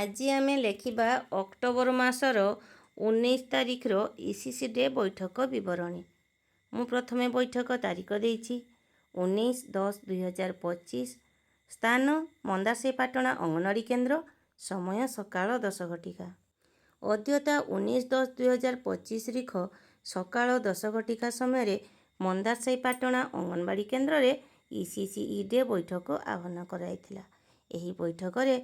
ଆଜି ଆମେ ଲେଖିବା ଅକ୍ଟୋବର ମାସର 19 ତାରିଖର ECCE ଡେ ବୈଠକ ବିବରଣୀ। ମୁଁ ପ୍ରଥମେ ବୈଠକ ତାରିଖ ଦେଇଛି 19/10/2025। ସ୍ଥାନ ମନ୍ଦାସେପାଟଣା ଅଙ୍ଗନୱାଡ଼ି କେନ୍ଦ୍ର। ସମୟ ସକାଳ 10 ଘଟିକା। ଅଦ୍ୟତା 19/10/2025 ତାରିଖ ସକାଳ 10 ଘଟିକା ସମୟରେ ମନ୍ଦାସେପାଟଣା ଅଙ୍ଗନୱାଡ଼ି କେନ୍ଦ୍ରରେ ECCE ଡେ ବୈଠକ ଆହ୍ୱାନ କରାଯାଇଥିଲା। ଏହି ବୈଠକରେ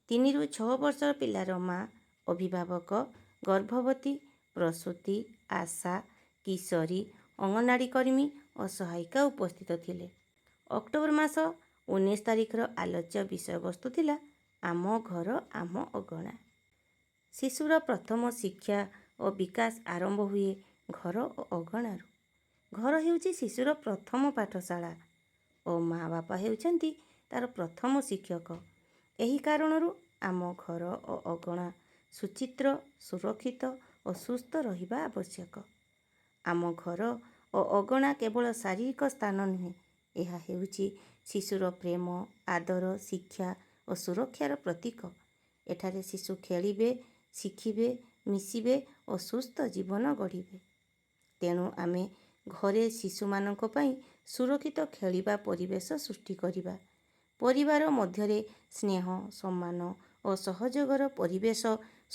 3 ରୁ 6 ବର୍ଷର ପିଲାର ମା, ଅଭିଭାବକ, ଗର୍ଭବତୀ, ପ୍ରସୂତି, ଆଶା, କିଶୋରୀ, ଅଙ୍ଗନୱାଡ଼ି କର୍ମୀ ଓ ସହାୟିକା ଉପସ୍ଥିତ ଥିଲେ। ଅକ୍ଟୋବର ମାସ 19 ତାରିଖର ଆଲୋଚ୍ୟ ବିଷୟବସ୍ତୁ ଥିଲା ଆମ ଘର ଆମ ଅଗଣା। ଶିଶୁର ପ୍ରଥମ ଶିକ୍ଷା ଓ ବିକାଶ ଆରମ୍ଭ ହୁଏ ଘର ଓ ଅଗଣାରୁ। ଘର ହେଉଛି ଶିଶୁର ପ୍ରଥମ ପାଠଶାଳା ଓ ମା ବାପା ହେଉଛନ୍ତି ତା'ର ପ୍ରଥମ ଶିକ୍ଷକ। ଏହି କାରଣରୁ ଆମ ଘର ଓ ଅଗଣା ସୁଚିତ୍ର, ସୁରକ୍ଷିତ ଓ ସୁସ୍ଥ ରହିବା ଆବଶ୍ୟକ। ଆମ ଘର ଓ ଅଗଣା କେବଳ ଶାରୀରିକ ସ୍ଥାନ ନୁହେଁ, ଏହା ହେଉଛି ଶିଶୁର ପ୍ରେମ, ଆଦର, ଶିକ୍ଷା ଓ ସୁରକ୍ଷାର ପ୍ରତୀକ। ଏଠାରେ ଶିଶୁ ଖେଳିବେ, ଶିଖିବେ, ମିଶିବେ ଓ ସୁସ୍ଥ ଜୀବନ ଗଢ଼ିବେ। ତେଣୁ ଆମେ ଘରେ ଶିଶୁମାନଙ୍କ ପାଇଁ ସୁରକ୍ଷିତ ଖେଳିବା ପରିବେଶ ସୃଷ୍ଟି କରିବା। ପରିବାର ମଧ୍ୟରେ ସ୍ନେହ, ସମ୍ମାନ ଓ ସହଯୋଗର ପରିବେଶ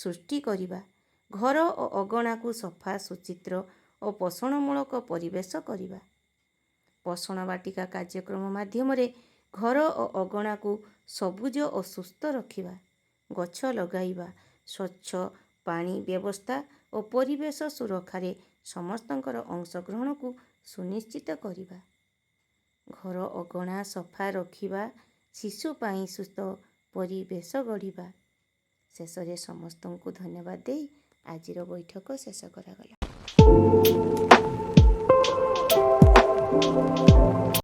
ସୃଷ୍ଟି କରିବା। ଘର ଓ ଅଗଣାକୁ ସଫା, ସୁଚିତ୍ର ଓ ପୋଷଣମୂଳକ ପରିବେଶ କରିବା। ପୋଷଣ ବାଟିକା କାର୍ଯ୍ୟକ୍ରମ ମାଧ୍ୟମରେ ଘର ଓ ଅଗଣାକୁ ସବୁଜ ଓ ସୁସ୍ଥ ରଖିବା। ଗଛ ଲଗାଇବା, ସ୍ୱଚ୍ଛ ପାଣି ବ୍ୟବସ୍ଥା ଓ ପରିବେଶ ସୁରକ୍ଷାରେ ସମସ୍ତଙ୍କର ଅଂଶଗ୍ରହଣକୁ ସୁନିଶ୍ଚିତ କରିବା। ଘର ଅଗଣା ସଫା ରଖିବା, ଶିଶୁ ପାଇଁ ସୁସ୍ଥ ପରିବେଶ ଗଢ଼ିବା। ଶେଷରେ ସମସ୍ତଙ୍କୁ ଧନ୍ୟବାଦ ଦେଇ ଆଜିର ବୈଠକ ଶେଷ କରାଗଲା।